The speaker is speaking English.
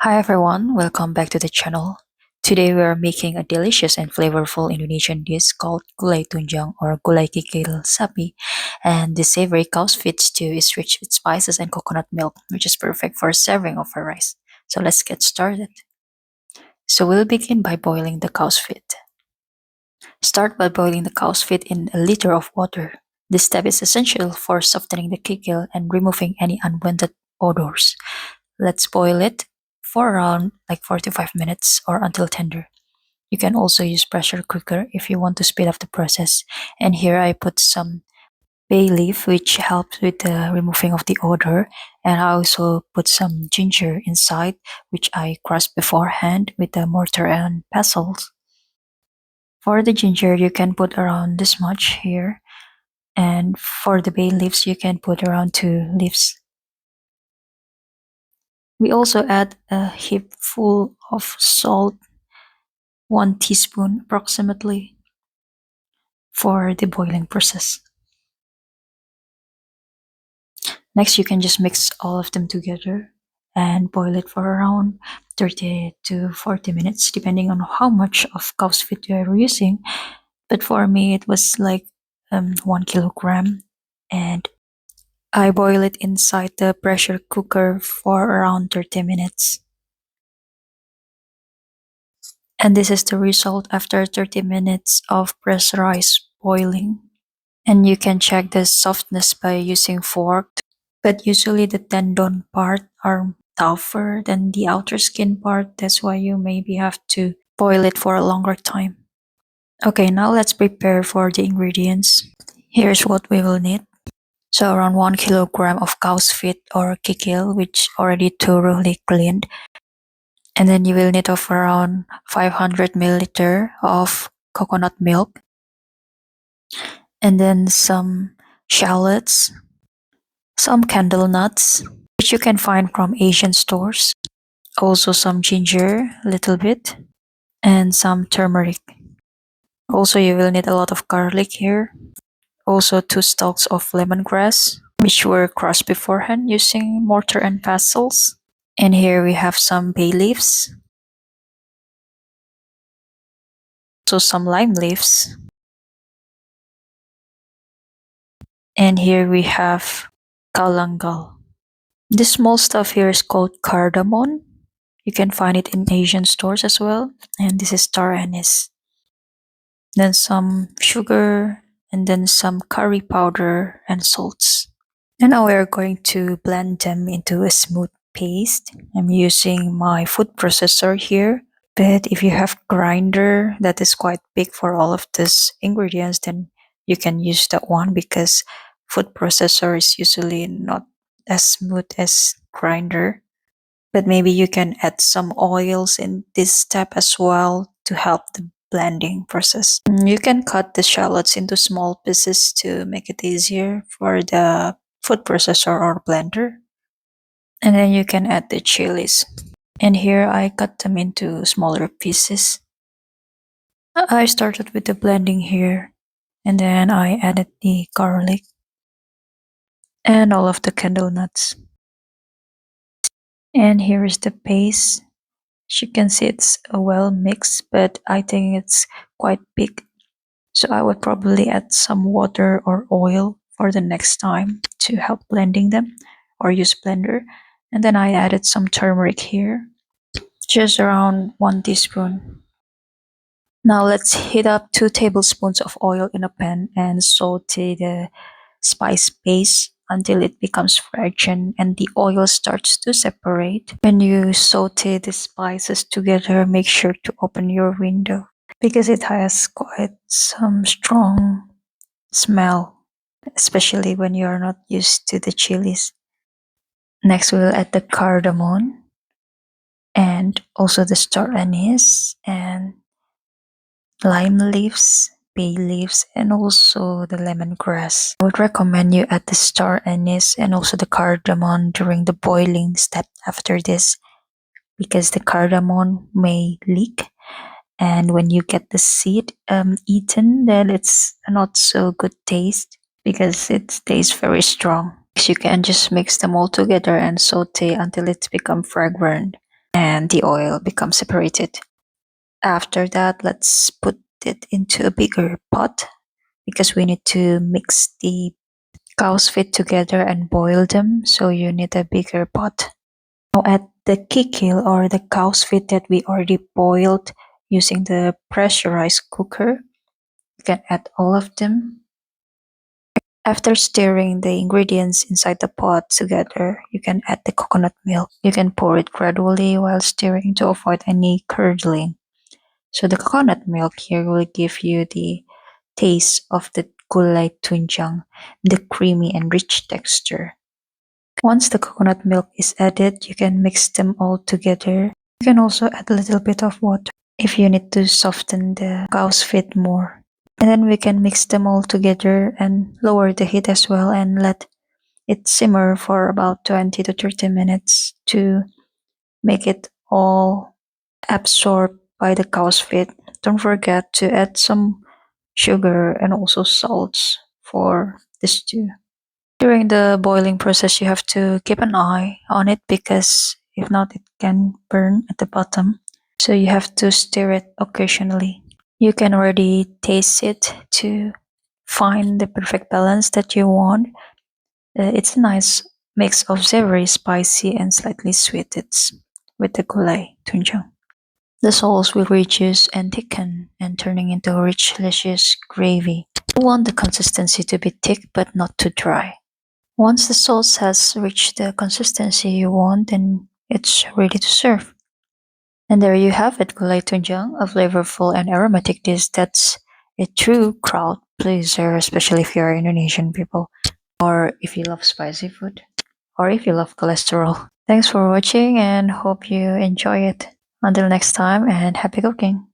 Hi everyone, welcome back to the channel. Today we are making a delicious and flavorful Indonesian dish called Gulai Tunjang or Gulai Kikil Sapi. And this savory cow's feet stew is rich with spices and coconut milk, which is perfect for serving over rice. So let's get started. So we'll begin by boiling the cow's feet. Start by boiling the cow's feet in a liter of water. This step is essential for softening the kikil and removing any unwanted odors. Let's boil it for around 45 minutes or until tender. You can also use pressure cooker if you want to speed up the process. And here I put some bay leaf which helps with the removing of the odor, and I also put some ginger inside which I crushed beforehand with the mortar and pestles. For the ginger you can put around this much here, and for the bay leaves you can put around 2 leaves. We also add a heap full of salt, 1 teaspoon approximately, for the boiling process. Next, you can just mix all of them together and boil it for around 30 to 40 minutes, depending on how much of cow's feet you are using. But for me, it was 1 kilogram, and I boil it inside the pressure cooker for around 30 minutes. And this is the result after 30 minutes of pressurized boiling. And you can check the softness by using fork, but usually the tendon part are tougher than the outer skin part. That's why you maybe have to boil it for a longer time. Okay, now let's prepare for the ingredients. Here's what we will need. So around 1 kilogram of cow's feet or kikil, which already thoroughly cleaned. And then you will need of around 500 milliliter of coconut milk. And then some shallots, some candle nuts, which you can find from Asian stores. Also some ginger, a little bit, and some turmeric. Also you will need a lot of garlic here. Also 2 stalks of lemongrass, which were crushed beforehand using mortar and pestles. And here we have some bay leaves. Also some lime leaves. And here we have kalangal. This small stuff here is called cardamom. You can find it in Asian stores as well. And this is star anise. Then some sugar, and then some curry powder and salts. And now we are going to blend them into a smooth paste. I'm using my food processor here. But if you have grinder that is quite big for all of these ingredients, then you can use that one, because food processor is usually not as smooth as grinder. But maybe you can add some oils in this step as well to help the blending process. You can cut the shallots into small pieces to make it easier for the food processor or blender. And then you can add the chilies. And here I cut them into smaller pieces. I started with the blending here, and then I added the garlic and all of the candle nuts. And here is the paste. As you can see, it's a well mixed, but I think it's quite big. So I would probably add some water or oil for the next time to help blending them, or use blender. And then I added some turmeric here, just around 1 teaspoon. Now let's heat up 2 tablespoons of oil in a pan and saute the spice paste until it becomes fragrant and the oil starts to separate. When you saute the spices together, make sure to open your window, because it has quite some strong smell, especially when you are not used to the chilies. Next, we'll add the cardamom and also the star anise and lime leaves, bay leaves, and also the lemongrass. I would recommend you add the star anise and also the cardamom during the boiling step after this, because the cardamom may leak, and when you get the seed eaten, then it's not so good taste, because it tastes very strong. So you can just mix them all together and saute until it's become fragrant. and the oil becomes separated. After that, let's put it into a bigger pot because we need to mix the cow's feet together and boil them. So you need a bigger pot. Now add the kikil or the cow's feet that we already boiled using the pressurized cooker. You can add all of them. After stirring the ingredients inside the pot together, you can add the coconut milk. You can pour it gradually while stirring to avoid any curdling. So the coconut milk here will give you the taste of the gulai tunjang, the creamy and rich texture. Once the coconut milk is added, you can mix them all together. You can also add a little bit of water if you need to soften the cow's feet more. And then we can mix them all together and lower the heat as well and let it simmer for about 20 to 30 minutes to make it all absorbed by the cow's feet. Don't forget to add some sugar and also salts for the stew. During the boiling process, you have to keep an eye on it because if not, it can burn at the bottom. So you have to stir it occasionally. You can already taste it to find the perfect balance that you want. It's a nice mix of savory, spicy, and slightly sweet. It's with the gulai tunjang. The sauce will reduce and thicken and turning into a rich, delicious gravy. You want the consistency to be thick but not too dry. Once the sauce has reached the consistency you want, then it's ready to serve. And there you have it, gulai tunjang, a flavorful and aromatic dish that's a true crowd pleaser, especially if you're Indonesian people, or if you love spicy food, or if you love cholesterol. Thanks for watching and hope you enjoy it. Until next time, and happy cooking.